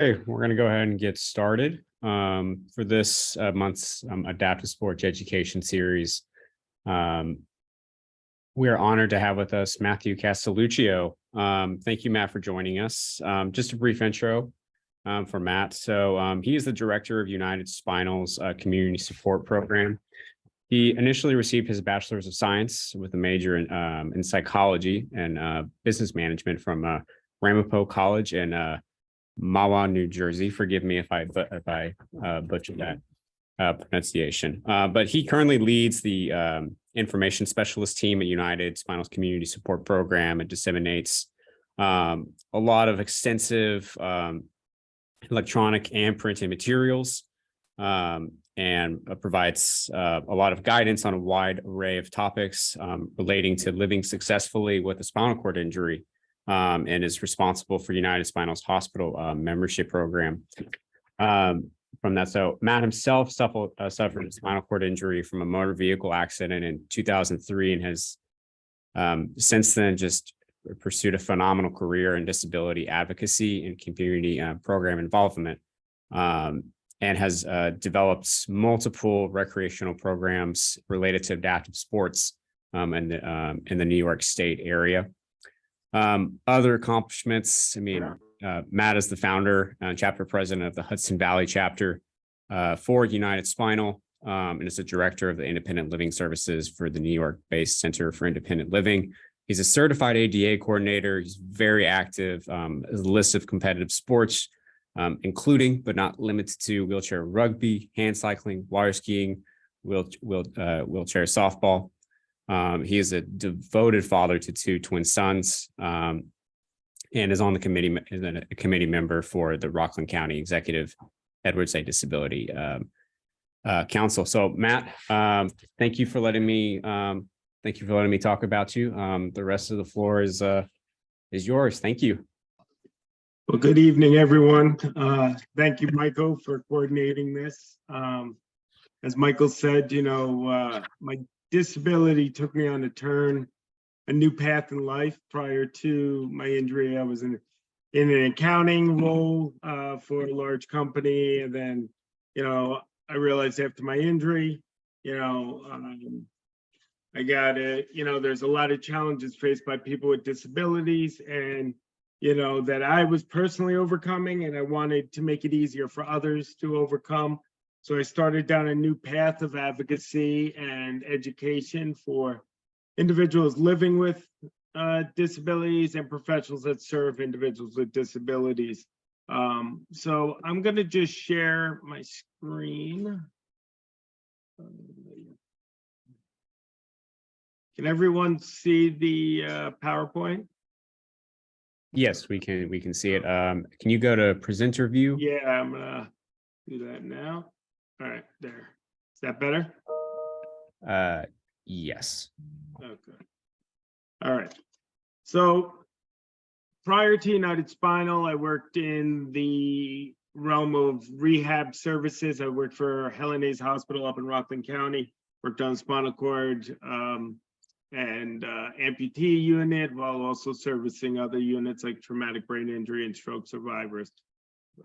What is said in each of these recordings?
Hey, we're going to go ahead and get started for this month's Adaptive Sports Education Series. We are honored to have with us Mathew Castelluccio. Thank you, Matt, for joining us. Just a brief intro for Matt. So he is the director of United Spinal's Community Support Program. He initially received his Bachelor's of Science with a major in psychology and business management from Ramapo College in Mahwah, New Jersey. Forgive me if I butchered that pronunciation. But he currently leads the information specialist team at United Spinal's Community Support Program and disseminates a lot of extensive electronic and printed materials and provides a lot of guidance on a wide array of topics relating to living successfully with a spinal cord injury. And is responsible for United Spinal's hospital membership program. From that, so Matt himself suffered a spinal cord injury from a motor vehicle accident in 2003 and has since then just pursued a phenomenal career in disability advocacy and community program involvement, and has developed multiple recreational programs related to adaptive sports in the New York State area. Other accomplishments, Matt is the founder and chapter president of the Hudson Valley chapter for United Spinal, and is the director of the Independent Living Services for the New York-based Center for Independent Living. He's a certified ADA coordinator. He's very active, as a list of competitive sports, including but not limited to wheelchair rugby, hand cycling, water skiing, wheelchair softball. He is a devoted father to two twin sons, and is on the committee, is a committee member for the Rockland County Executive Edwards A Disability Council. So, Matt, thank you for letting me talk about you. The rest of the floor is yours. Thank you. Well, good evening, everyone. Thank you, Michael, for coordinating this. As Michael said, my disability took me on a new path in life. Prior to my injury, I was in an accounting role for a large company. And then, I realized after my injury, I got it, there's a lot of challenges faced by people with disabilities and, that I was personally overcoming, and I wanted to make it easier for others to overcome. So I started down a new path of advocacy and education for individuals living with disabilities and professionals that serve individuals with disabilities. So I'm going to just share my screen. Can everyone see the PowerPoint? Yes, we can see it. Can you go to presenter view? Yeah, I'm gonna do that now. All right, there. Is that better? Yes. Okay. All right. So prior to United Spinal, I worked in the realm of rehab services. I worked for Helen Hayes Hospital up in Rockland County, worked on spinal cord and amputee unit, while also servicing other units like traumatic brain injury and stroke survivors.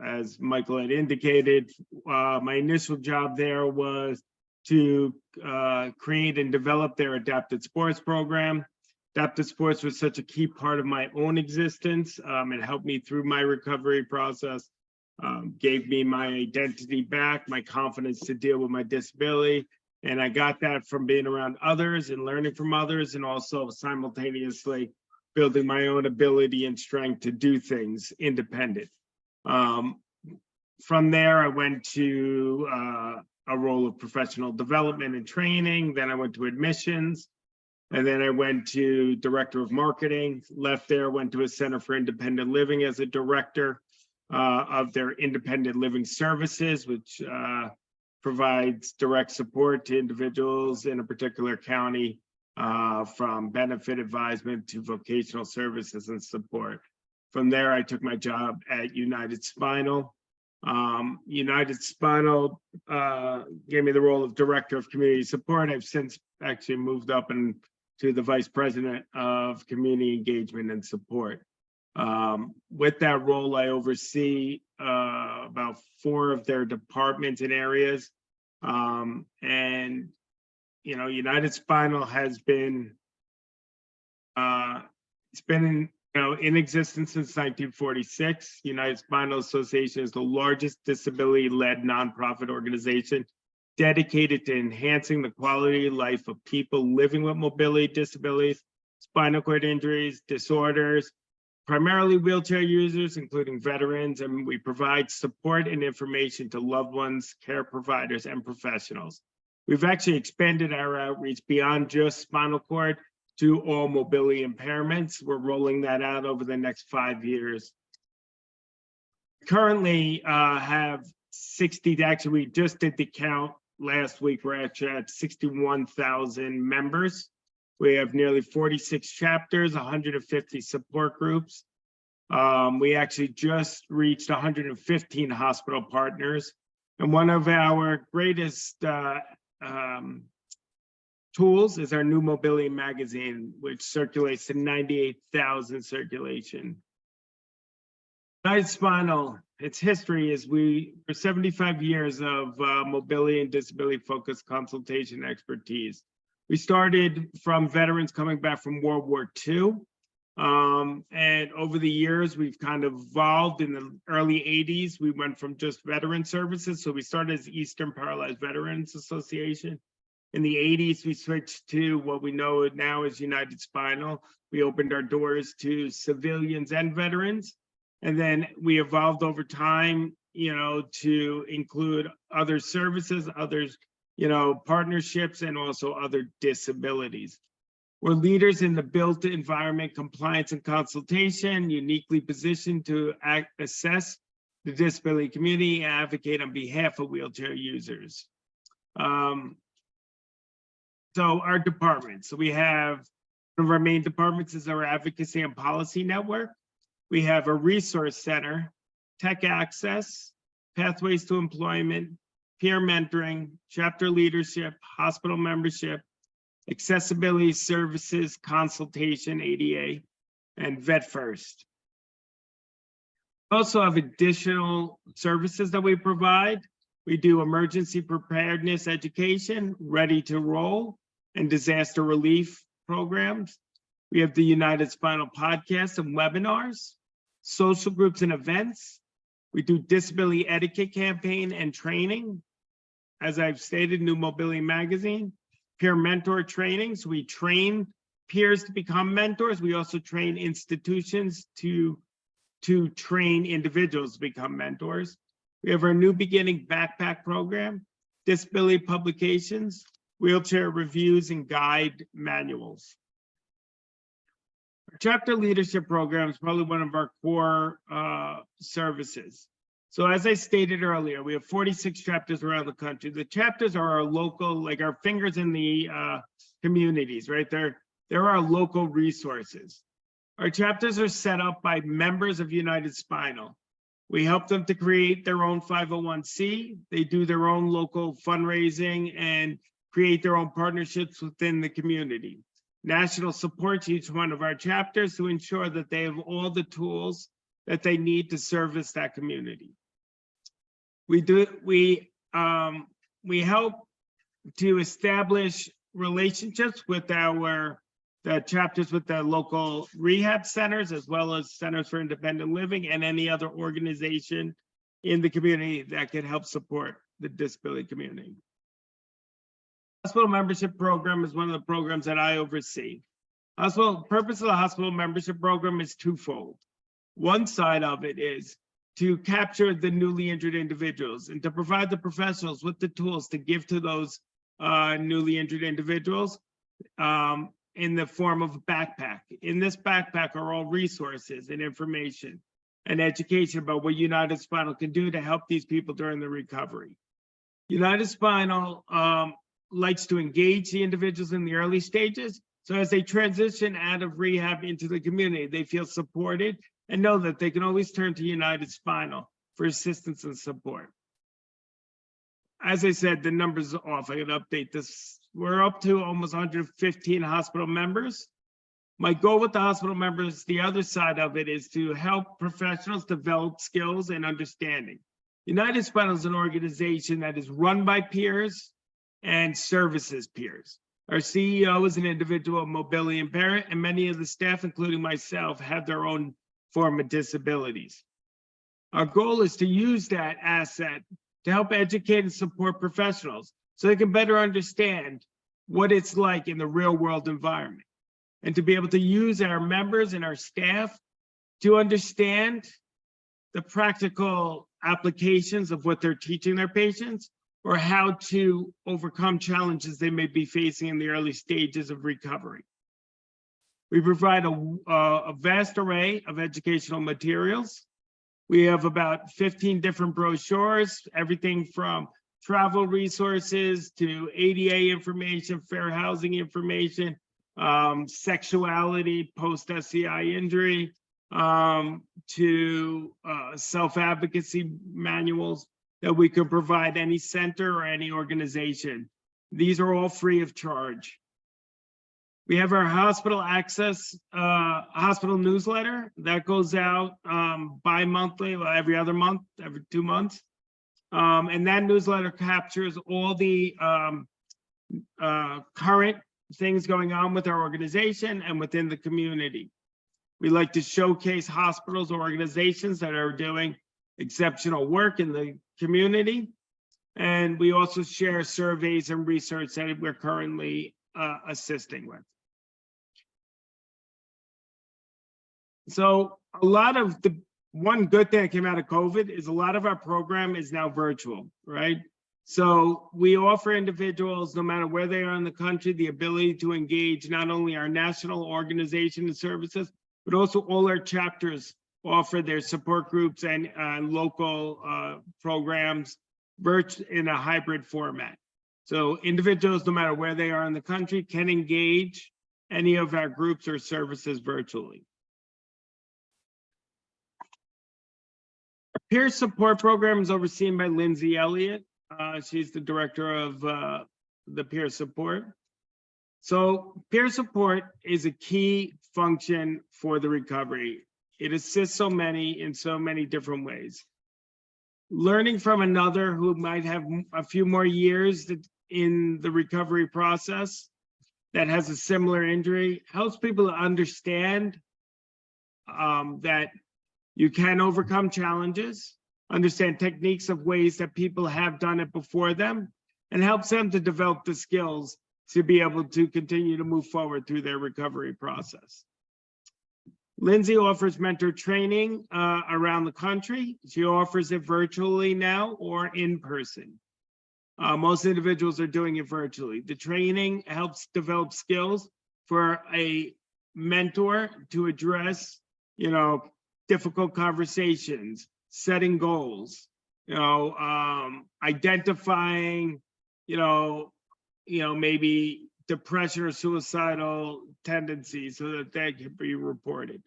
As Michael had indicated, my initial job there was to create and develop their adapted sports program. Adapted sports was such a key part of my own existence. It helped me through my recovery process, gave me my identity back, my confidence to deal with my disability. And I got that from being around others and learning from others, and also simultaneously building my own ability and strength to do things independent. From there, I went to a role of professional development and training. Then I went to admissions, and then I went to director of marketing. Left there, went to a Center for Independent Living as a director of their independent living services, which provides direct support to individuals in a particular county, from benefit advisement to vocational services and support. From there, I took my job at United Spinal. United Spinal gave me the role of Director of Community Support. I've since actually moved up into the Vice President of Community Engagement and Support. With that role, I oversee about 4 of their departments and areas. And, United Spinal has been, it's been in existence since 1946. United Spinal Association is the largest disability-led nonprofit organization dedicated to enhancing the quality of life of people living with mobility disabilities, spinal cord injuries, disorders, primarily wheelchair users, including veterans, and we provide support and information to loved ones, care providers, and professionals. We've actually expanded our outreach beyond just spinal cord to all mobility impairments. We're rolling that out over the next 5 years. Currently have 60, actually we just did the count last week. We're actually at 61,000 members. We have nearly 46 chapters, 150 support groups. We actually just reached 115 hospital partners. And one of our greatest tools is our new mobility magazine, which circulates to 98,000 circulation. United Spinal, its history is for 75 years of mobility and disability focused consultation expertise. We started from veterans coming back from World War II. And over the years, we've kind of evolved. In the early 80s, we went from just veteran services. So we started as Eastern Paralyzed Veterans Association. In the 80s, we switched to what we know now as United Spinal. We opened our doors to civilians and veterans. And then we evolved over time, to include other services, others, partnerships, and also other disabilities. We're leaders in the built environment, compliance, and consultation, uniquely positioned to assess the disability community and advocate on behalf of wheelchair users. So our departments, so we have one of our main departments is our advocacy and policy network. We have a resource center, tech access, pathways to employment, peer mentoring, chapter leadership, hospital membership, accessibility services, consultation, ADA, and Vet First. We also have additional services that we provide. We do emergency preparedness education, ready to roll, and disaster relief programs. We have the United Spinal podcast and webinars, social groups and events. We do disability etiquette campaign and training. As I've stated, New Mobility Magazine, peer mentor trainings. We train peers to become mentors. We also train institutions to train individuals to become mentors. We have our New Beginning backpack program, disability publications, wheelchair reviews, and guide manuals. Our chapter leadership program is probably one of our core services. So as I stated earlier, we have 46 chapters around the country. The chapters are our local, like our fingers in the communities, right? They're our local resources. Our chapters are set up by members of United Spinal. We help them to create their own 501c. They do their own local fundraising and create their own partnerships within the community. National supports each one of our chapters to ensure that they have all the tools that they need to service that community. We help to establish relationships with the chapters with the local rehab centers, as well as centers for independent living and any other organization in the community that can help support the disability community. Hospital membership program is one of the programs that I oversee. Purpose of the hospital membership program is twofold. One side of it is to capture the newly injured individuals and to provide the professionals with the tools to give to those newly injured individuals in the form of a backpack. In this backpack are all resources and information and education about what United Spinal can do to help these people during the recovery. United Spinal likes to engage the individuals in the early stages. So as they transition out of rehab into the community, they feel supported and know that they can always turn to United Spinal for assistance and support. As I said, the numbers are off. I gotta update this. We're up to almost 115 hospital members. My goal with the hospital members, the other side of it, is to help professionals develop skills and understanding. United Spinal is an organization that is run by peers and services peers. Our CEO is an individual with mobility impairment, and many of the staff, including myself, have their own form of disabilities. Our goal is to use that asset to help educate and support professionals so they can better understand what it's like in the real world environment, and to be able to use our members and our staff to understand the practical applications of what they're teaching their patients, or how to overcome challenges they may be facing in the early stages of recovery. We provide a vast array of educational materials. We have about 15 different brochures, everything from travel resources to ADA information, fair housing information, sexuality, post-SCI injury, to self-advocacy manuals that we can provide any center or any organization. These are all free of charge. We have our hospital access hospital newsletter that goes out bi-monthly, every other month, every 2 months. And that newsletter captures all the current things going on with our organization and within the community. We like to showcase hospitals or organizations that are doing exceptional work in the community. And we also share surveys and research that we're currently assisting with. So a lot of the one good thing that came out of COVID is a lot of our program is now virtual, right? So we offer individuals, no matter where they are in the country, the ability to engage not only our national organization and services, but also all our chapters offer their support groups and local programs in a hybrid format. So individuals, no matter where they are in the country, can engage any of our groups or services virtually. Our peer support program is overseen by Lindsay Elliott. She's the director of the peer support. So peer support is a key function for the recovery. It assists so many in so many different ways. Learning from another who might have a few more years in the recovery process that has a similar injury helps people to understand that you can overcome challenges, understand techniques of ways that people have done it before them, and helps them to develop the skills to be able to continue to move forward through their recovery process. Lindsay offers mentor training around the country. She offers it virtually now or in person. Most individuals are doing it virtually. The training helps develop skills for a mentor to address, difficult conversations, setting goals, identifying, maybe depression or suicidal tendencies so that can be reported.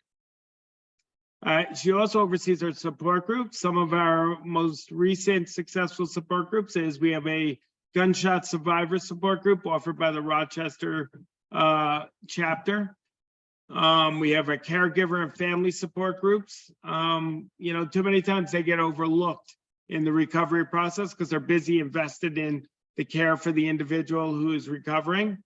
She also oversees our support groups. Some of our most recent successful support groups is we have a gunshot survivor support group offered by the Rochester chapter. We have our caregiver and family support groups. Too many times they get overlooked in the recovery process because they're busy invested in the care for the individual who is recovering,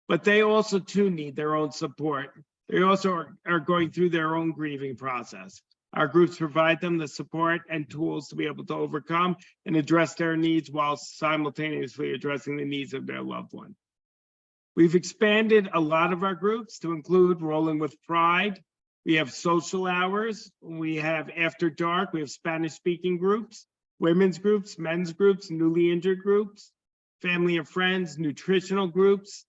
but they also too need their own support. They also are going through their own grieving process. Our groups provide them the support and tools to be able to overcome and address their needs while simultaneously addressing the needs of their loved one. We've expanded a lot of our groups to include Rolling with Pride. We have social hours. We have After Dark. We have Spanish speaking groups, women's groups, men's groups, newly injured groups, family and friends, nutritional groups.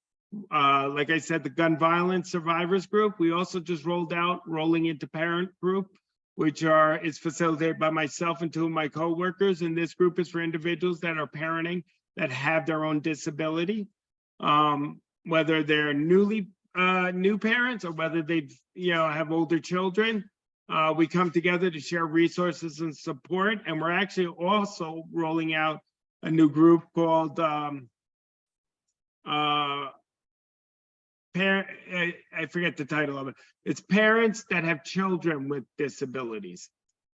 Like I said, the gun violence survivors group. We also just rolled out Rolling into Parent group, which is facilitated by myself and two of my coworkers. And this group is for individuals that are parenting that have their own disability. Whether they're new parents or whether they have older children, we come together to share resources and support. And we're actually also rolling out a new group called I forget the title of it. It's parents that have children with disabilities.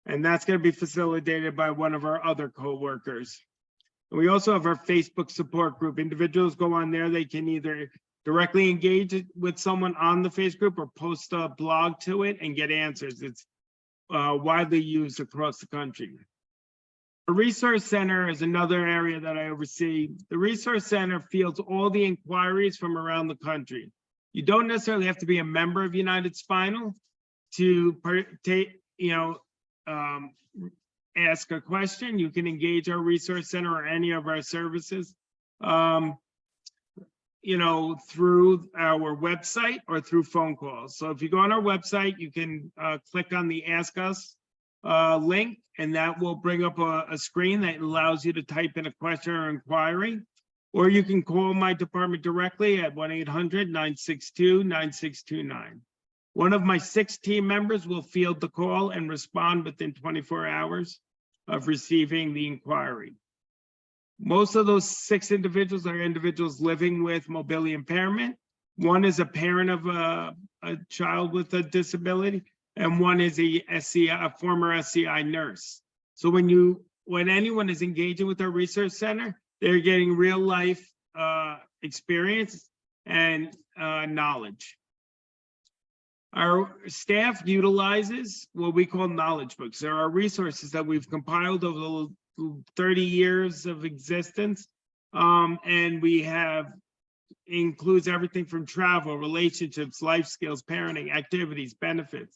And that's going to be facilitated by one of our other co-workers. We also have our Facebook support group. Individuals go on there, they can either directly engage with someone on the Facebook group or post a blog to it and get answers. It's widely used across the country. A resource center is another area that I oversee. The resource center fields all the inquiries from around the country. You don't necessarily have to be a member of United Spinal to ask a question. You can engage our resource center or any of our services, through our website or through phone calls. So if you go on our website, you can click on the Ask Us link, and that will bring up a screen that allows you to type in a question or inquiry. Or you can call my department directly at 1-800-962-9629. One of my 6 team members will field the call and respond within 24 hours of receiving the inquiry. Most of those 6 individuals are individuals living with mobility impairment. One is a parent of a child with a disability, and one is a former SCI nurse. So when anyone is engaging with our research center, they're getting real life experience and knowledge. Our staff utilizes what we call knowledge books. There are resources that we've compiled over the 30 years of existence. And we have includes everything from travel, relationships, life skills, parenting, activities, benefits.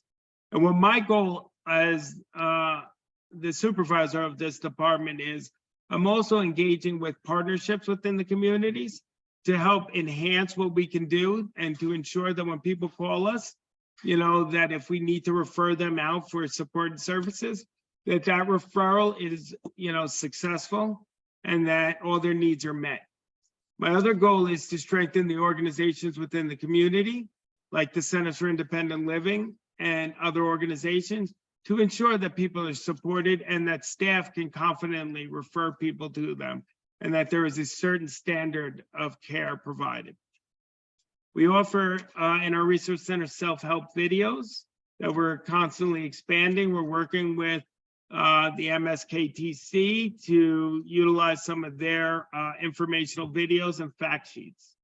And what my goal as the supervisor of this department is, I'm also engaging with partnerships within the communities to help enhance what we can do and to ensure that when people call us, that if we need to refer them out for support and services, that referral is, successful and that all their needs are met. My other goal is to strengthen the organizations within the community, like the Centers for Independent Living and other organizations, to ensure that people are supported and that staff can confidently refer people to them and that there is a certain standard of care provided. We offer in our resource center self-help videos that we're constantly expanding. We're working with the MSKTC to utilize some of their informational videos and fact sheets.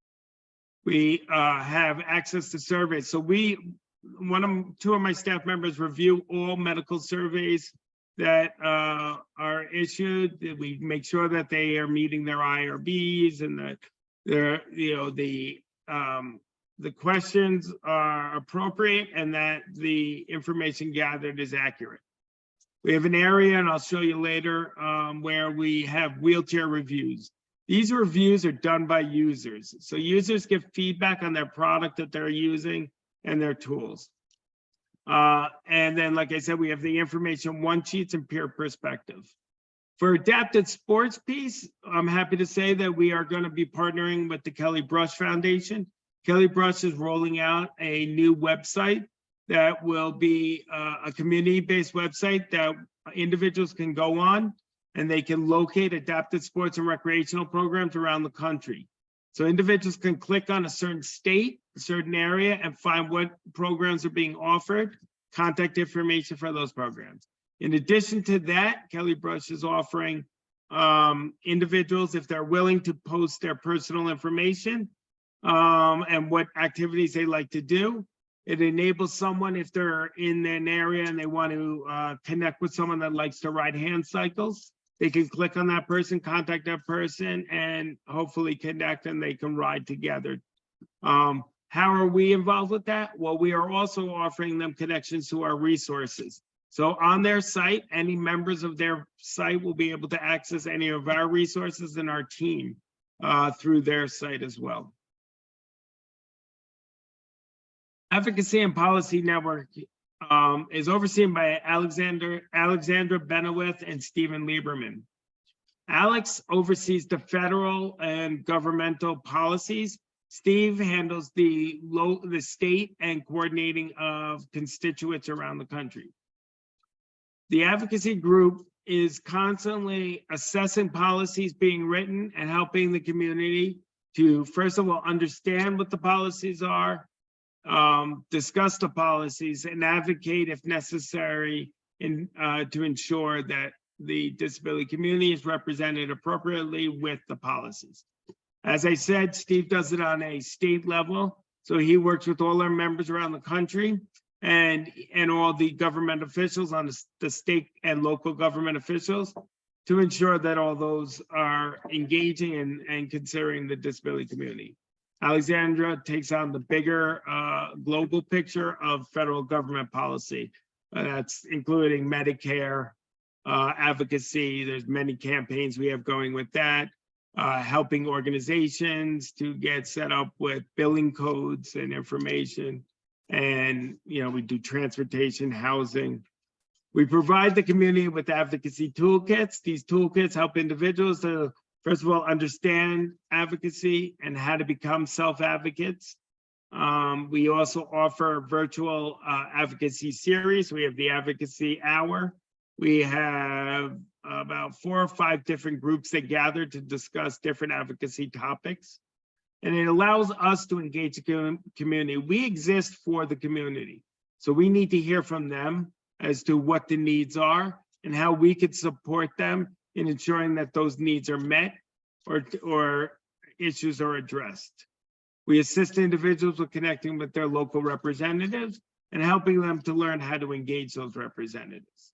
We have access to surveys. So two of my staff members review all medical surveys that are issued. We make sure that they are meeting their IRBs and that they're, the questions are appropriate and that the information gathered is accurate. We have an area, and I'll show you later, where we have wheelchair reviews. These reviews are done by users. So users give feedback on their product that they're using and their tools. And then, like I said, we have the information one sheets and peer perspective. For adapted sports piece, I'm happy to say that we are going to be partnering with the Kelly Brush Foundation. Kelly Brush is rolling out a new website that will be a community-based website that individuals can go on and they can locate adapted sports and recreational programs around the country. So individuals can click on a certain state, a certain area, and find what programs are being offered, contact information for those programs. In addition to that, Kelly Brush is offering individuals, if they're willing to post their personal information and what activities they like to do. It enables someone, if they're in an area and they want to connect with someone that likes to ride hand cycles, they can click on that person, contact that person, and hopefully connect and they can ride together. How are we involved with that? Well, we are also offering them connections to our resources. So on their site, any members of their site will be able to access any of our resources and our team through their site as well. Advocacy and Policy Network is overseen by Alexandra Benowith and Stephen Lieberman. Alex oversees the federal and governmental policies. Steve handles the state and coordinating of constituents around the country. The advocacy group is constantly assessing policies being written and helping the community to, first of all, understand what the policies are, discuss the policies, and advocate if necessary to ensure that the disability community is represented appropriately with the policies. As I said, Steve does it on a state level. So he works with all our members around the country and all the government officials on the state and local government officials to ensure that all those are engaging and considering the disability community. Alexandra takes on the bigger global picture of federal government policy. That's including Medicare, advocacy. There's many campaigns we have going with that. Helping organizations to get set up with billing codes and information. And, we do transportation, housing. We provide the community with advocacy toolkits. These toolkits help individuals to, first of all, understand advocacy and how to become self-advocates. We also offer virtual advocacy series. We have the Advocacy Hour. We have about 4 or 5 different groups that gather to discuss different advocacy topics. And it allows us to engage the community. We exist for the community. So we need to hear from them as to what the needs are and how we could support them in ensuring that those needs are met or issues are addressed. We assist individuals with connecting with their local representatives and helping them to learn how to engage those representatives.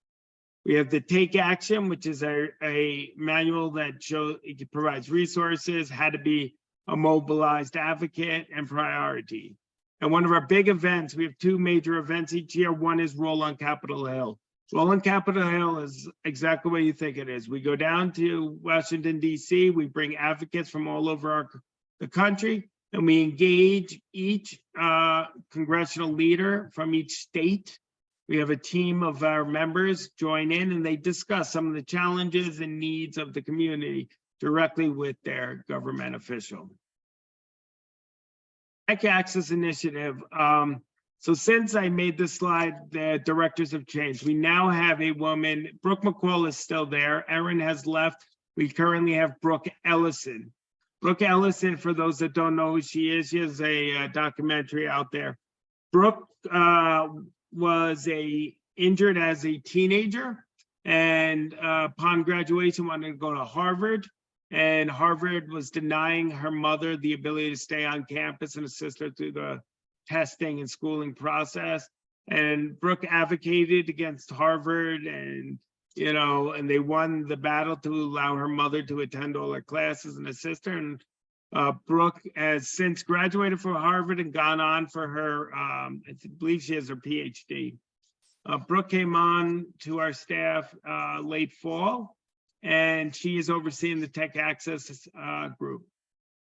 We have the Take Action, which is a manual that provides resources, how to be a mobilized advocate and priority. And one of our big events, we have 2 major events each year. One is Roll on Capitol Hill. Roll on Capitol Hill is exactly what you think it is. We go down to Washington, D.C., we bring advocates from all over the country, and we engage each congressional leader from each state. We have a team of our members join in and they discuss some of the challenges and needs of the community directly with their government official. Tech Access Initiative. So since I made this slide, the directors have changed. We now have a woman, Brooke McCall is still there. Erin has left. We currently have Brooke Ellison. Brooke Ellison, for those that don't know who she has a documentary out there. Brooke was injured as a teenager and upon graduation wanted to go to Harvard, and Harvard was denying her mother the ability to stay on campus and assist her through the testing and schooling process. And Brooke advocated against Harvard and and they won the battle to allow her mother to attend all her classes and assist her. And Brooke has since graduated from Harvard and gone on for her, I believe she has her PhD. Brooke came on to our staff late fall, and she is overseeing the Tech Access group.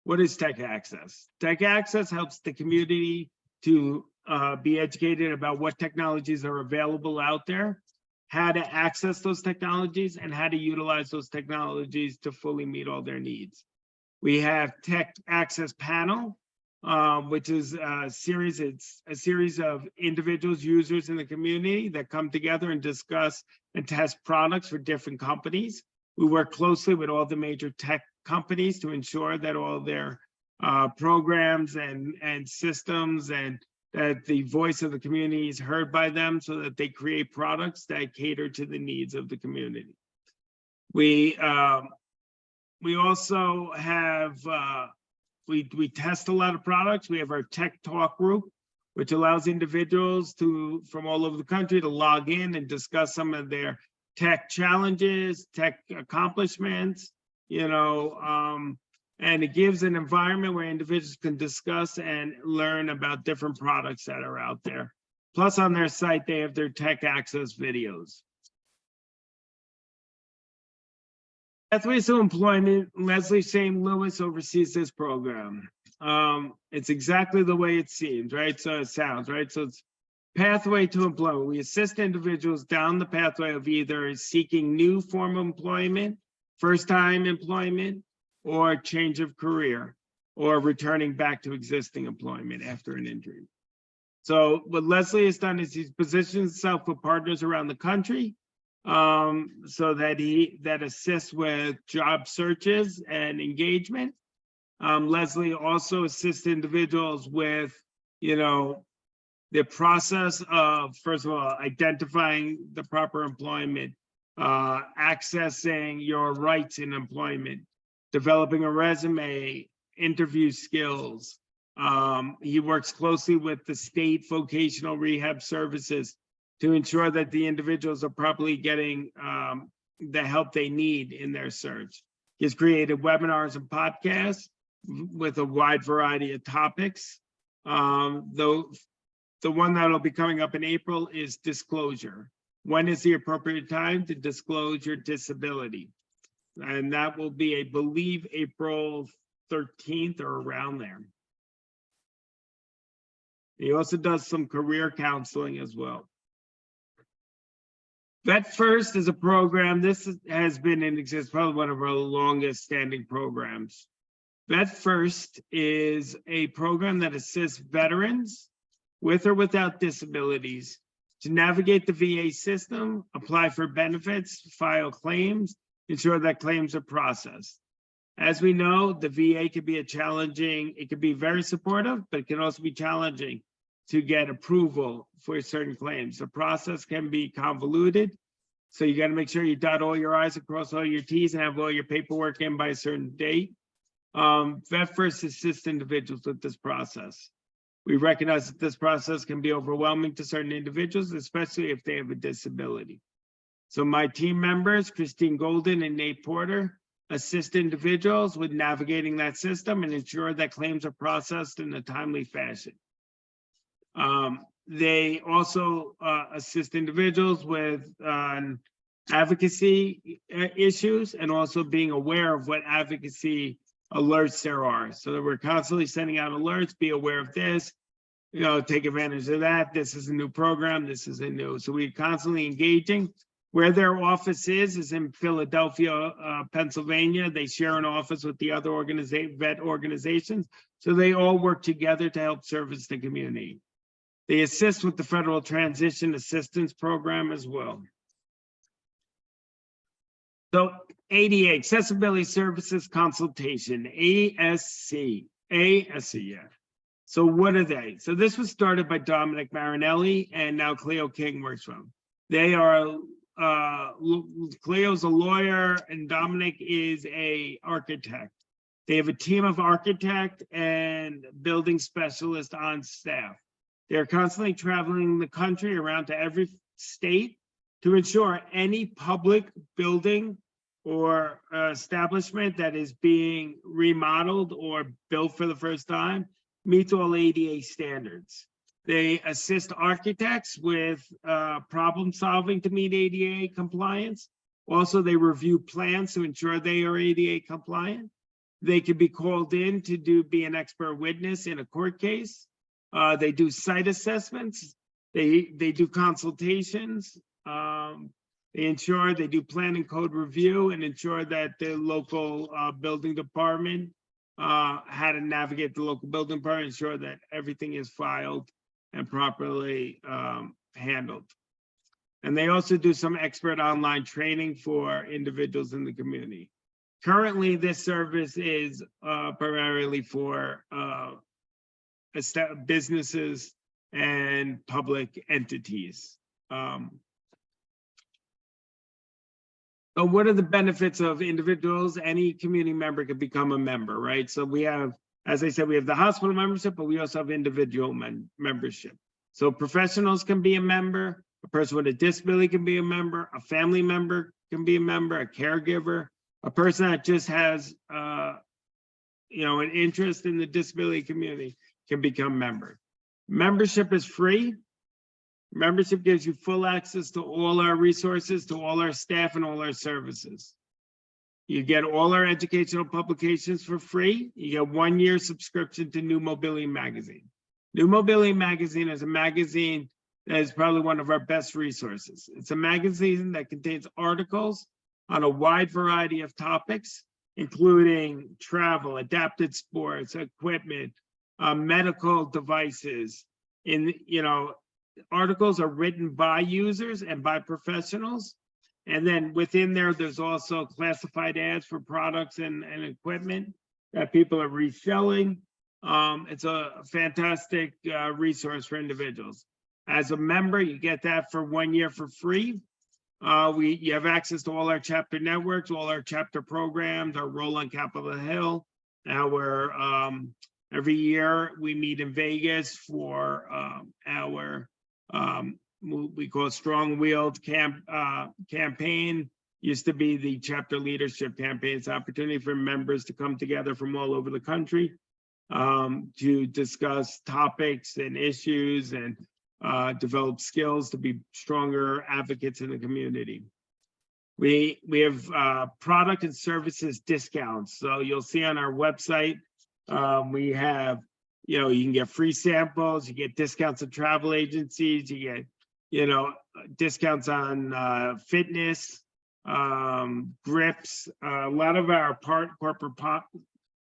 What is Tech Access? Tech Access helps the community to be educated about what technologies are available out there, how to access those technologies, and how to utilize those technologies to fully meet all their needs. We have Tech Access Panel, which is a series of individuals, users in the community that come together and discuss and test products for different companies. We work closely with all the major tech companies to ensure that all their programs and systems and that the voice of the community is heard by them so that they create products that cater to the needs of the community. We also have, we test a lot of products. We have our Tech Talk group, which allows individuals from all over the country to log in and discuss some of their tech challenges, tech accomplishments, and it gives an environment where individuals can discuss and learn about different products that are out there. Plus on their site, they have their Tech Access videos. Pathways to Employment, Leslie St. Louis oversees this program. It's exactly the way it seems, right? So it sounds, right? So it's pathway to employment. We assist individuals down the pathway of either seeking new form of employment, first-time employment, or change of career, or returning back to existing employment after an injury. So what Leslie has done is he's positioned himself with partners around the country so that that assists with job searches and engagement. Leslie also assists individuals with, the process of, first of all, identifying the proper employment, accessing your rights in employment, developing a resume, interview skills. He works closely with the state vocational rehab services to ensure that the individuals are properly getting the help they need in their search. He's created webinars and podcasts with a wide variety of topics. The one that'll be coming up in April is disclosure. When is the appropriate time to disclose your disability? And that will be, I believe, April 13th or around there. He also does some career counseling as well. Vet First is a program. This has been in existence, probably one of our longest standing programs. Vet First is a program that assists veterans with or without disabilities to navigate the VA system, apply for benefits, file claims, ensure that claims are processed. As we know, the VA can be it can be very supportive, but it can also be challenging to get approval for certain claims. The process can be convoluted. So you got to make sure you dot all your I's, across all your T's, and have all your paperwork in by a certain date. Vet First assists individuals with this process. We recognize that this process can be overwhelming to certain individuals, especially if they have a disability. So my team members, Christine Golden and Nate Porter, assist individuals with navigating that system and ensure that claims are processed in a timely fashion. They also assist individuals with advocacy issues and also being aware of what advocacy alerts there are. So that we're constantly sending out alerts, be aware of this, take advantage of that. This is a new program, this is a new. So we're constantly engaging. Where their office is in Philadelphia, Pennsylvania. They share an office with the other vet organizations. So they all work together to help service the community. They assist with the Federal Transition Assistance Program as well. So ADA, Accessibility Services Consultation, ASC, yeah. So what are they? So this was started by Dominic Marinelli and now Cleo King works for them. They are, Cleo's a lawyer and Dominic is a architect. They have a team of architect and building specialists on staff. They're constantly traveling the country around to every state to ensure any public building or establishment that is being remodeled or built for the first time meets all ADA standards. They assist architects with problem solving to meet ADA compliance. Also, they review plans to ensure they are ADA compliant. They can be called in to be an expert witness in a court case. They do site assessments. They do consultations. They do plan and code review and ensure that the local building department, how to navigate the local building department, ensure that everything is filed and properly handled. And they also do some expert online training for individuals in the community. Currently, this service is primarily for businesses and public entities. So what are the benefits of individuals? Any community member could become a member, right? So we have, as I said, we have the hospital membership, but we also have individual membership. So professionals can be a member, a person with a disability can be a member, a family member can be a member, a caregiver, a person that just has an interest in the disability community can become a member. Membership is free. Membership gives you full access to all our resources, to all our staff and all our services. You get all our educational publications for free. You get 1 year subscription to New Mobility Magazine. New Mobility Magazine is a magazine that is probably one of our best resources. It's a magazine that contains articles on a wide variety of topics, including travel, adapted sports, equipment, medical devices. Articles are written by users and by professionals. And then within there's also classified ads for products and equipment. that people are reselling. It's a fantastic resource for individuals. As a member, you get that for 1 year for free. You have access to all our chapter networks, all our chapter programs, our role on Capitol Hill. Every year we meet in Vegas for our we call Strong Willed campaign. Used to be the chapter leadership campaign. It's an opportunity for members to come together from all over the country to discuss topics and issues and develop skills to be stronger advocates in the community. We have product and services discounts. So you'll see on our website, we have, you can get free samples, you get discounts at travel agencies, you get, discounts on fitness, grips. A lot of our corporate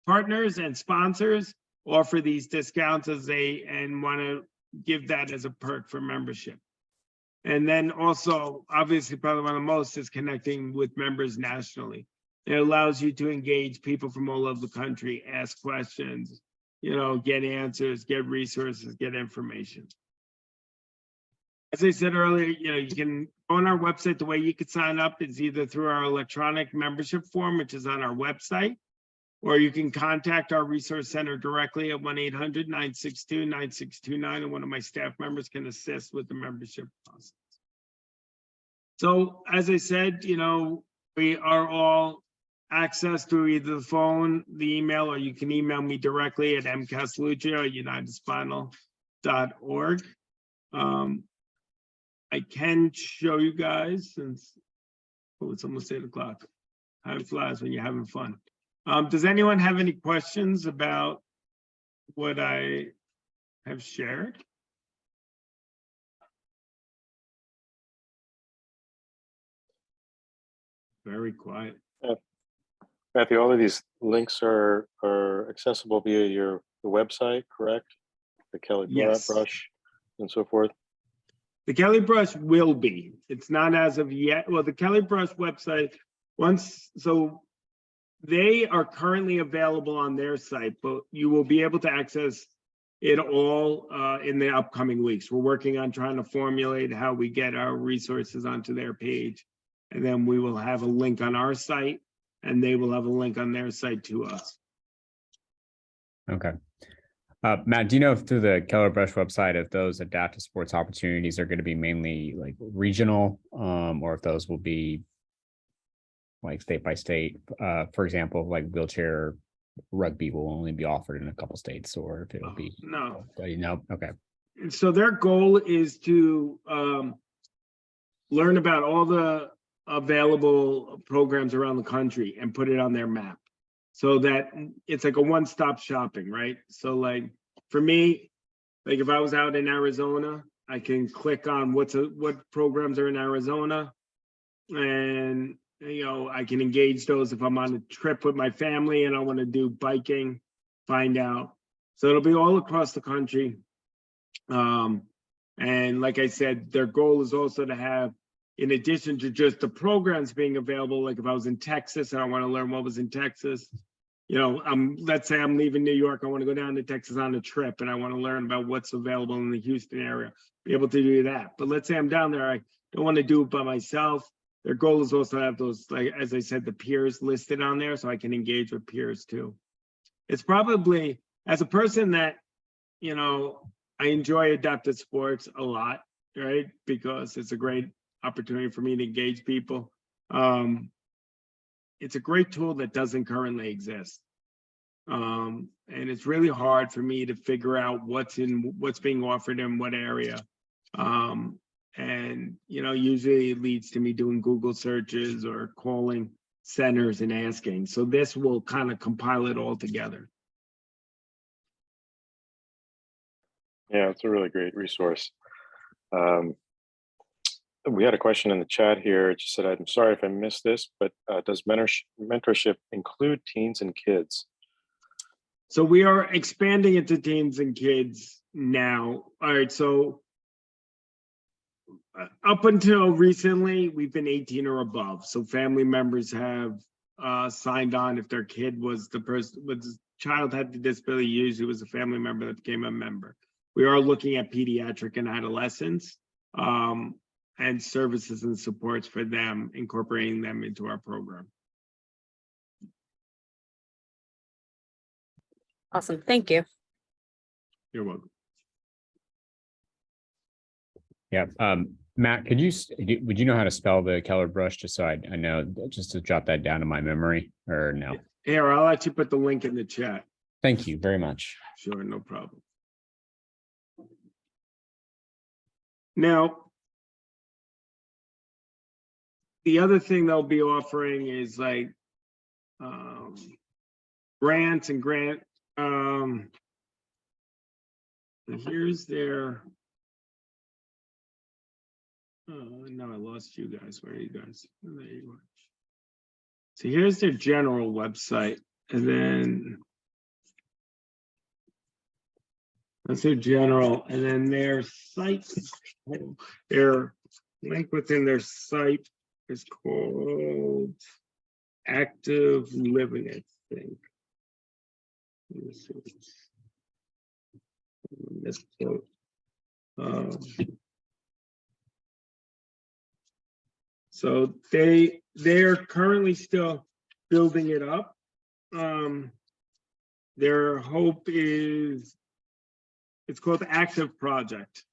partners and sponsors offer these discounts and want to give that as a perk for membership. And then also, obviously, probably one of the most is connecting with members nationally. It allows you to engage people from all over the country, ask questions, get answers, get resources, get information. As I said earlier, you can go on our website. The way you could sign up is either through our electronic membership form, which is on our website, or you can contact our resource center directly at 1-800-962-9629, and one of my staff members can assist with the membership process. So as I said, we are all accessed through either the phone, the email, or you can email me directly at mcastelluccio@unitedspinal.org. I can show you guys since, it's almost 8 o'clock. Time flies when you're having fun. Does anyone have any questions about what I have shared? Very quiet. Mathew, all of these links are accessible via the website, correct? The Kelly Brush and so forth. The Kelly Brush will be. It's not as of yet. Well, the Kelly Brush website, so they are currently available on their site, but you will be able to access it all in the upcoming weeks. We're working on trying to formulate how we get our resources onto their page. And then we will have a link on our site, and they will have a link on their site to us. Okay. Matt, do you know if through the Keller Brush website, if those adaptive sports opportunities are going to be mainly like regional, or if those will be like state by state? For example, like wheelchair rugby will only be offered in a couple states, or if it'll be no. Okay. So their goal is to learn about all the available programs around the country and put it on their map, so that it's like a one-stop shopping, right? So like for me, like if I was out in Arizona, I can click on what programs are in Arizona, and I can engage those. If I'm on a trip with my family and I want to do biking, find out. So it'll be all across the country. And like I said, their goal is also to have, in addition to just the programs being available, like if I was in Texas and I want to learn what was in Texas, let's say I'm leaving New York, I want to go down to Texas on a trip and I want to learn about what's available in the Houston area, be able to do that. But let's say I'm down there, I don't want to do it by myself. Their goal is also to have those, like, as I said, the peers listed on there so I can engage with peers too. It's probably, as a person that, I enjoy adaptive sports a lot, right? Because it's a great opportunity for me to engage people. It's a great tool that doesn't currently exist. And it's really hard for me to figure out what's being offered in what area. And usually it leads to me doing Google searches or calling centers and asking. So this will kind of compile it all together. Yeah, it's a really great resource. We had a question in the chat here. It just said, I'm sorry if I missed this, but does mentorship include teens and kids? So we are expanding it to teens and kids now. All right, so up until recently, we've been 18 or above. So family members have signed on if their kid was the person, was the child had the disability, usually was a family member that became a member. We are looking at pediatric and adolescents and services and supports for them, incorporating them into our program. Awesome. Thank you. You're welcome. Yeah. Matt, would you know how to spell the Keller brush, just so I know, just to jot that down in my memory, or no? Here, I'll let you put the link in the chat. Thank you very much. Sure, no problem. Now, the other thing they'll be offering is like grants and here's their, oh no, I lost you guys. Where are you guys? Oh, there you are. So here's their general website, and then that's their general, and then their site, their link within their site is called Active Living, I think. Let me see. So they're currently still building it up. Their hope is, it's called the Active Project.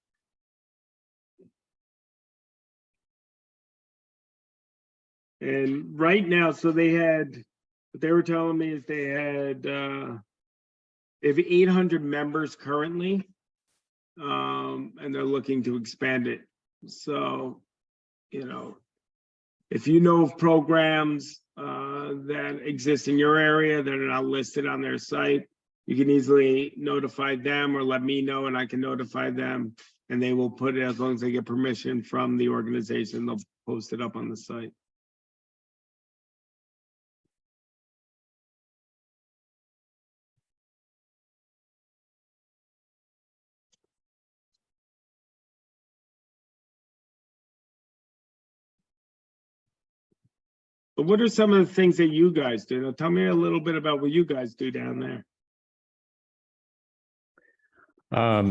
And right now, so they had, what they were telling me is they have 800 members currently, and they're looking to expand it. So, you know, if you know of programs that exist in your area that are not listed on their site, you can easily notify them or let me know, and I can notify them, and they will put it, as long as they get permission from the organization, they'll post it up on the site. But what are some of the things that you guys do? Now, tell me a little bit about what you guys do down there.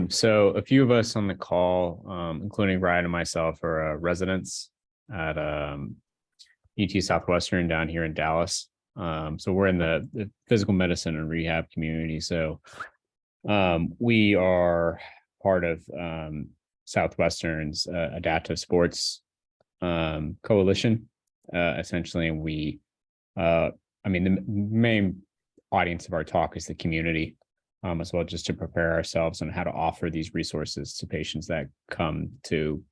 So a few of us on the call, including Ryan and myself, are residents at UT Southwestern down here in Dallas. So we're in the physical medicine and rehab community. So we are part of Southwestern's adaptive sports coalition. Essentially, we, I mean, the main audience of our talk is the community, as well, just to prepare ourselves on how to offer these resources to patients that come to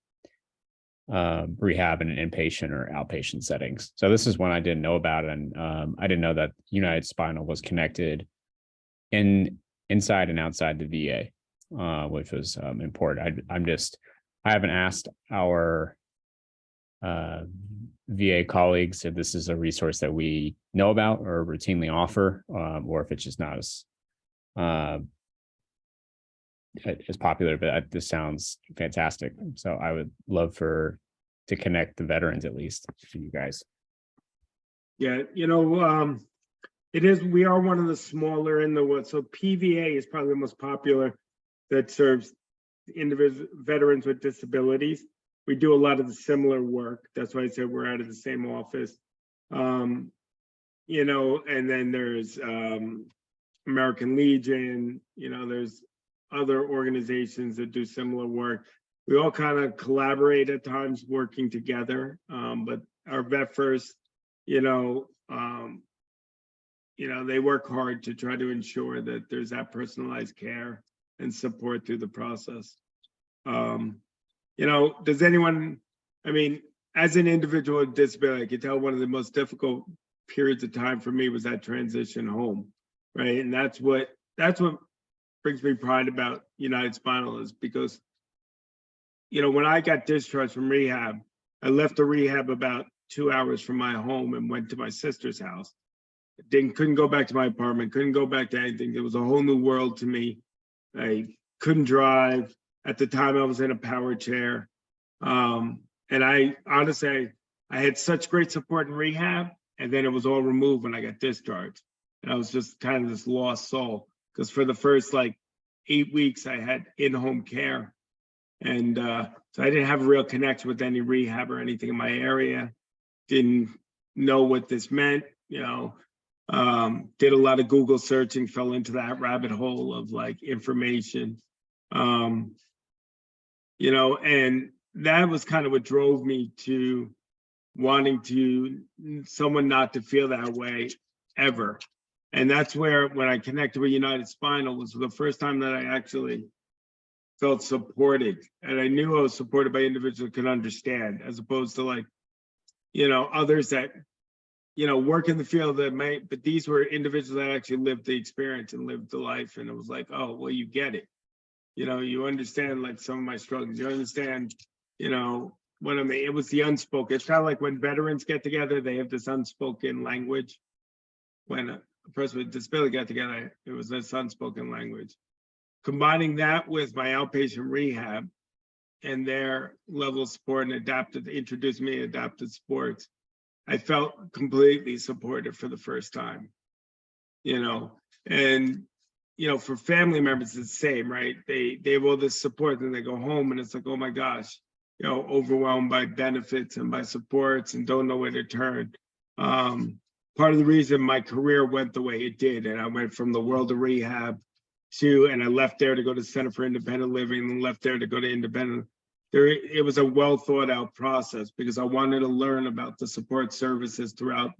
rehab in an inpatient or outpatient settings. So this is one I didn't know about, and I didn't know that United Spinal was connected inside and outside the VA, which was important. I haven't asked our VA colleagues if this is a resource that we know about or routinely offer, or if it's just not as popular, but this sounds fantastic. So I would love to connect the veterans, at least, to you guys. Yeah, you know, it is, we are one of the smaller in the world. So PVA is probably the most popular that serves individual veterans with disabilities. We do a lot of the similar work. That's why I said we're out of the same office. You know, and then there's American Legion, you know, there's other organizations that do similar work. We all kind of collaborate at times, working together. But our Vet First, you know, they work hard to try to ensure that there's that personalized care and support through the process. You know, does anyone, I mean, as an individual with disability, I can tell one of the most difficult periods of time for me was that transition home, right? And that's what brings me pride about United Spinal, is because, you know, when I got discharged from rehab, I left the rehab about 2 hours from my home and went to my sister's house. Couldn't go back to my apartment, couldn't go back to anything. It was a whole new world to me. I couldn't drive. At the time, I was in a power chair. And I honestly, I had such great support in rehab, And then it was all removed when I got discharged. And I was just kind of this lost soul, because for the first like 8 weeks I had in-home care. And so I didn't have a real connection with any rehab or anything in my area. Didn't know what this meant, you know. Did a lot of Google searching, fell into that rabbit hole of like information. You know, and that was kind of what drove me to wanting to someone not to feel that way ever. And that's where, when I connected with United Spinal, was the first time that I actually felt supported. And I knew I was supported by individuals who could understand, as opposed to like, you know, others that, you know, work in the field that may, but these were individuals that actually lived the experience and lived the life. And it was like, oh, well, you get it. You know, you understand like some of my struggles. You understand, you know, what I mean. It was the unspoken. It's kind of like when veterans get together, they have this unspoken language. When a person with disability got together, it was this unspoken language. Combining that with my outpatient rehab and their level of support and adaptive, introduced me to adaptive sports, I felt completely supported for the first time, you know. And you know, for family members, it's the same, right? They have all this support, then they go home and it's like, oh my gosh, you know, overwhelmed by benefits and by supports and don't know where to turn. Part of the reason my career went the way it did, and I went from the world of rehab to, and I left there to go to the Center for Independent Living, and left there to go to independent. It was a well thought out process, because I wanted to learn about the support services throughout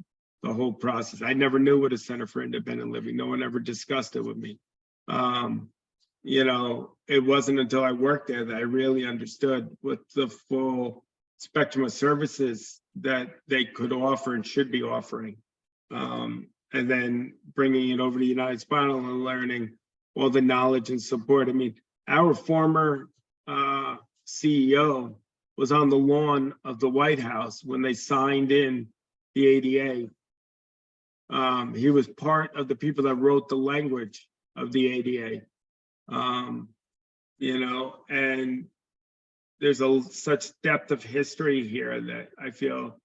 the whole process. I never knew what a Center for Independent Living. No one ever discussed it with me. You know, it wasn't until I worked there that I really understood what the full spectrum of services that they could offer and should be offering. And then bringing it over to United Spinal and learning all the knowledge and support. I mean, our former CEO was on the lawn of the White House when they signed in the ADA. He was part of the people that wrote the language of the ADA. You know, and there's such depth of history here that I feel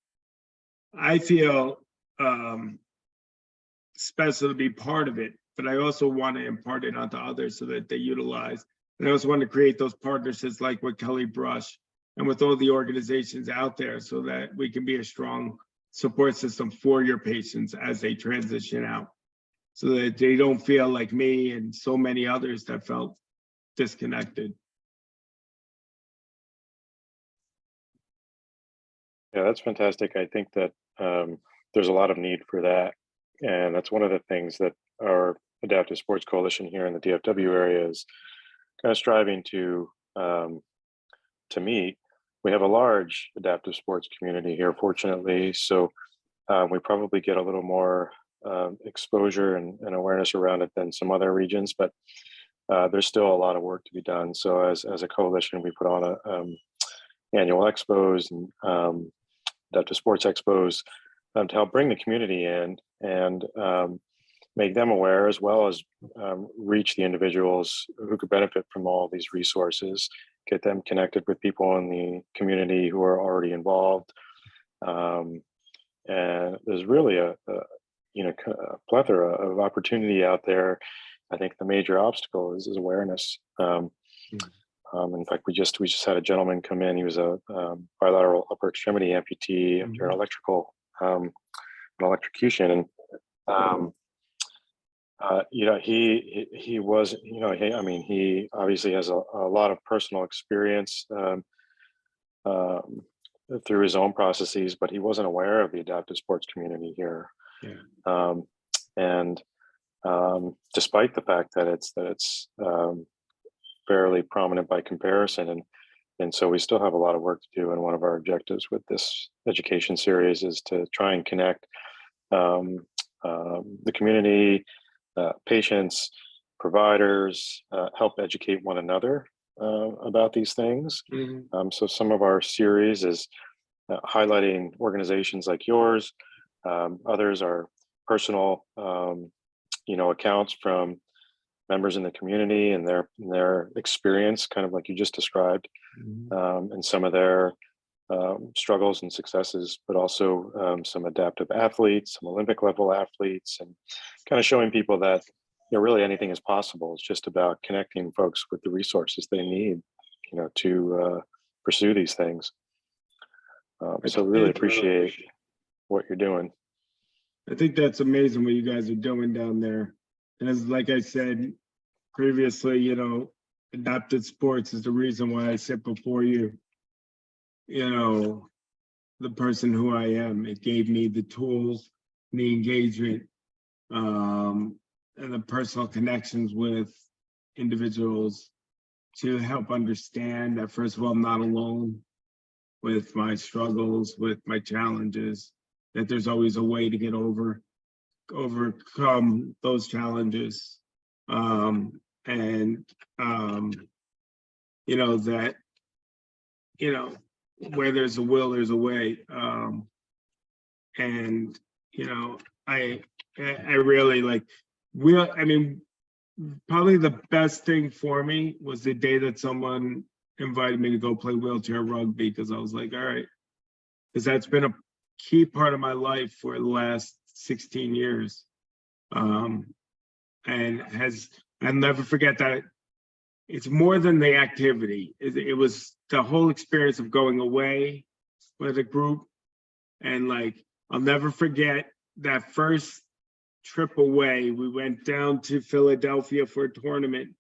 special to be part of it, but I also want to impart it onto others so that they utilize. And I also want to create those partnerships like with Kelly Brush and with all the organizations out there, so that we can be a strong support system for your patients as they transition out, so that they don't feel like me and so many others that felt disconnected. Yeah, that's fantastic. I think that there's a lot of need for that. And that's one of the things that our Adaptive Sports Coalition here in the DFW area is kind of striving to meet. We have a large adaptive sports community here, fortunately. So we probably get a little more exposure and awareness around it than some other regions, but there's still a lot of work to be done. So as a coalition, we put on annual expos and adaptive sports expos to help bring the community in and make them aware, as well as reach the individuals who could benefit from all these resources, get them connected with people in the community who are already involved. And there's really a plethora of opportunity out there. I think the major obstacle is awareness. In fact, we just had a gentleman come in. He was a bilateral upper extremity amputee after an electrocution, and he was, he obviously has a lot of personal experience through his own processes, but he wasn't aware of the adaptive sports community here. Yeah. And despite the fact that it's fairly prominent by comparison, and so we still have a lot of work to do. And one of our objectives with this education series is to try and connect the community, patients, providers, help educate one another about these things. Mm-hmm. So some of our series is highlighting organizations like yours. Others are personal, accounts from members in the community and their experience, kind of like you just described, mm-hmm. And some of their struggles and successes, but also some adaptive athletes, some Olympic level athletes, and kind of showing people that really anything is possible. It's just about connecting folks with the resources they need, to pursue these things. So really appreciate what you're doing. I think that's amazing what you guys are doing down there. And as like I said previously, adapted sports is the reason why I sit before you, the person who I am. It gave me the tools, the engagement, and the personal connections with individuals to help understand that, first of all, I'm not alone with my struggles, with my challenges, that there's always a way to get overcome those challenges. That, where there's a will, there's a way. I really probably the best thing for me was the day that someone invited me to go play wheelchair rugby, because I was like, all right, because that's been a key part of my life for the last 16 years. And I'll never forget that. It's more than the activity. It was the whole experience of going away with a group. And I'll never forget that first trip away. We went down to Philadelphia for a tournament,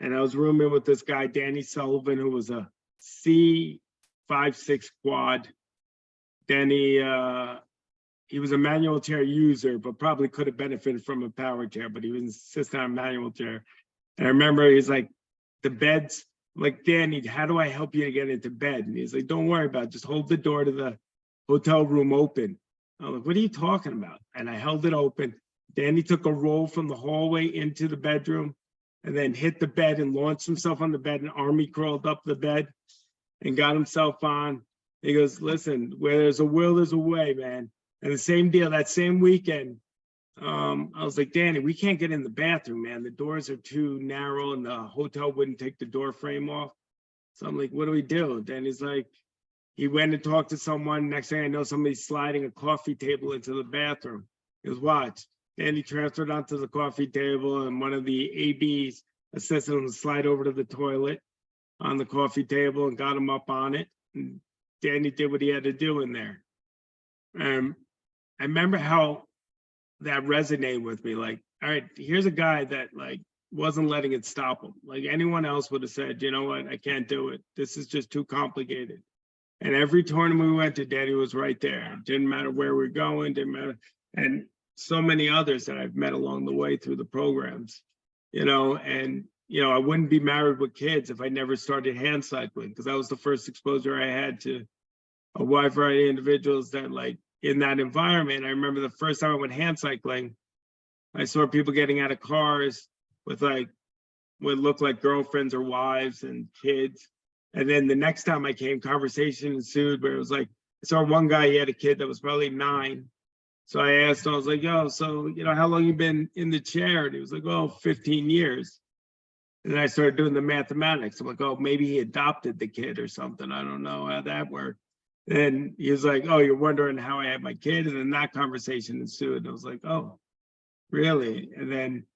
and I was rooming with this guy, Danny Sullivan, who was a C5-6 quad. Danny, he was a manual chair user, but probably could have benefited from a power chair, but he was insisting on a manual chair. And I remember he's like, the beds, I'm like, Danny, how do I help you to get into bed? And he's like, don't worry about it. Just hold the door to the hotel room open. I'm like, what are you talking about? And I held it open. Danny took a roll from the hallway into the bedroom and then hit the bed and launched himself on the bed, and army crawled up the bed and got himself on. He goes, listen, where there's a will, there's a way, man. And the same deal, that same weekend, I was like, Danny, we can't get in the bathroom, man. The doors are too narrow and the hotel wouldn't take the door frame off. So I'm like, what do we do? Danny's like, he went and talked to someone. Next thing I know, somebody's sliding a coffee table into the bathroom. He goes, watch. Danny transferred onto the coffee table, and one of the ABs assisted him to slide over to the toilet on the coffee table and got him up on it. And Danny did what he had to do in there. I remember how that resonated with me. Like, all right, here's a guy that wasn't letting it stop him. Like anyone else would have said, you know what, I can't do it. This is just too complicated. And every tournament we went to, Danny was right there. It didn't matter where we're going, didn't matter. And so many others that I've met along the way through the programs, I wouldn't be married with kids if I never started hand cycling, because that was the first exposure I had to a wide variety of individuals that in that environment. I remember the first time I went hand cycling, I saw people getting out of cars with what looked like girlfriends or wives and kids. And then the next time I came, conversation ensued where it was I saw one guy, he had a kid that was probably 9. So I asked him, I was like, yo, so, how long you been in the chair? And he was like, oh, 15 years. And then I started doing the mathematics. I'm like, oh, maybe he adopted the kid or something. I don't know how that worked. And he was like, oh, you're wondering how I had my kid? And then that conversation ensued. And I was like, oh, really? And then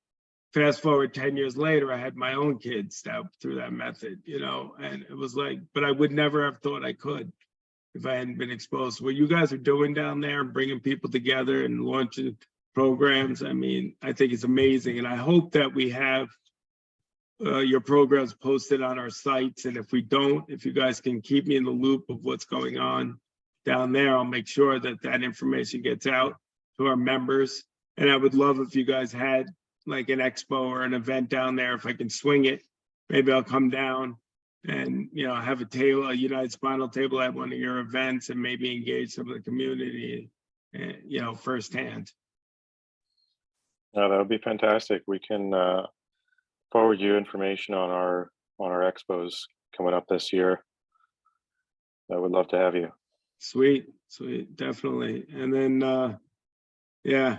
fast forward 10 years later, I had my own kids through that method, and it was but I would never have thought I could if I hadn't been exposed to what you guys are doing down there and bringing people together and launching programs. I mean, I think it's amazing. And I hope that we have your programs posted on our sites. And if we don't, if you guys can keep me in the loop of what's going on down there, I'll make sure that that information gets out to our members. And I would love if you guys had an expo or an event down there. If I can swing it, maybe I'll come down and, have a United Spinal table at one of your events and maybe engage some of the community, firsthand. No, that would be fantastic. We can forward you information on our expos coming up this year. I would love to have you. Sweet, definitely. And then, yeah,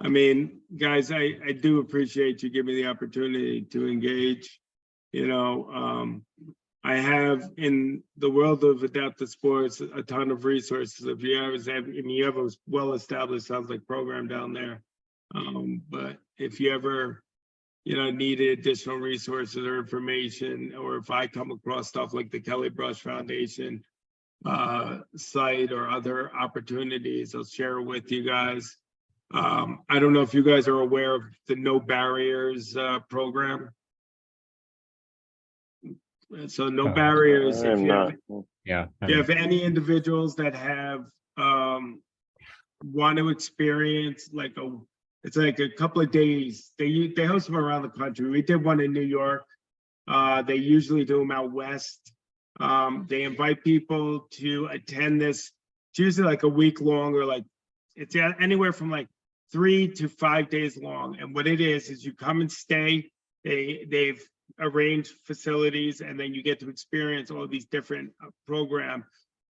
I mean, guys, I do appreciate you giving me the opportunity to engage. I have in the world of adaptive sports a ton of resources. If you ever have, and you have a well-established, sounds like, program down there. But if you ever, needed additional resources or information, or if I come across stuff like the Kelly Brush Foundation site or other opportunities, I'll share it with you guys. I don't know if you guys are aware of the No Barriers program. So no barriers. I am not. Yeah. If you have any individuals that have want to experience it's like a couple of days. They host them around the country. We did one in New York. They usually do them out west. They invite people to attend this. It's usually like a week long, or it's anywhere from 3 to 5 days long. And what it is you come and stay. They've arranged facilities, and then you get to experience all these different programs: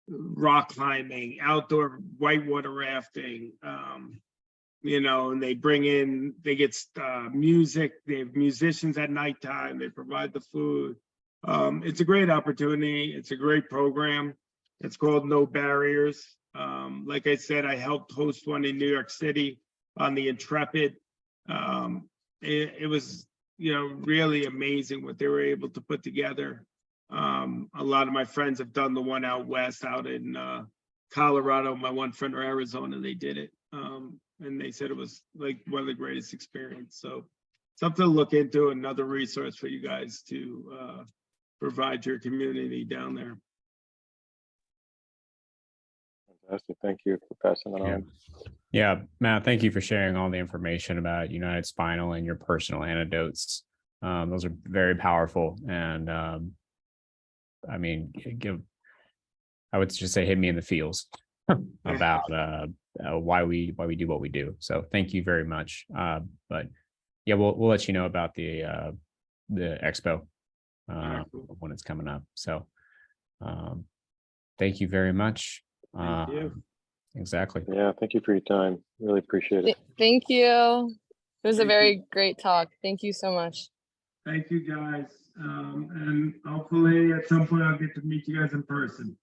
rock climbing, outdoor whitewater rafting, and they get music. They have musicians at nighttime. They provide the food. It's a great opportunity. It's a great program. It's called No Barriers. Like I said, I helped host one in New York City on the Intrepid. It was really amazing what they were able to put together. A lot of my friends have done the one out west, out in Colorado. My one friend in Arizona, they did it. And they said it was one of the greatest experience. So something to look into, another resource for you guys to provide your community down there. Fantastic. Thank you for passing that on. Yeah, Matt, thank you for sharing all the information about United Spinal and your personal anecdotes. Those are very powerful. And I would just say hit me in the feels about why we do what we do. So thank you very much. But yeah, we'll let you know about the expo when it's coming up. So thank you very much. Thank you. Exactly. Yeah, thank you for your time. Really appreciate it. Thank you. It was a Thank very great talk. Thank you so much. Thank you, guys. And hopefully at some point I'll get to meet you guys in person.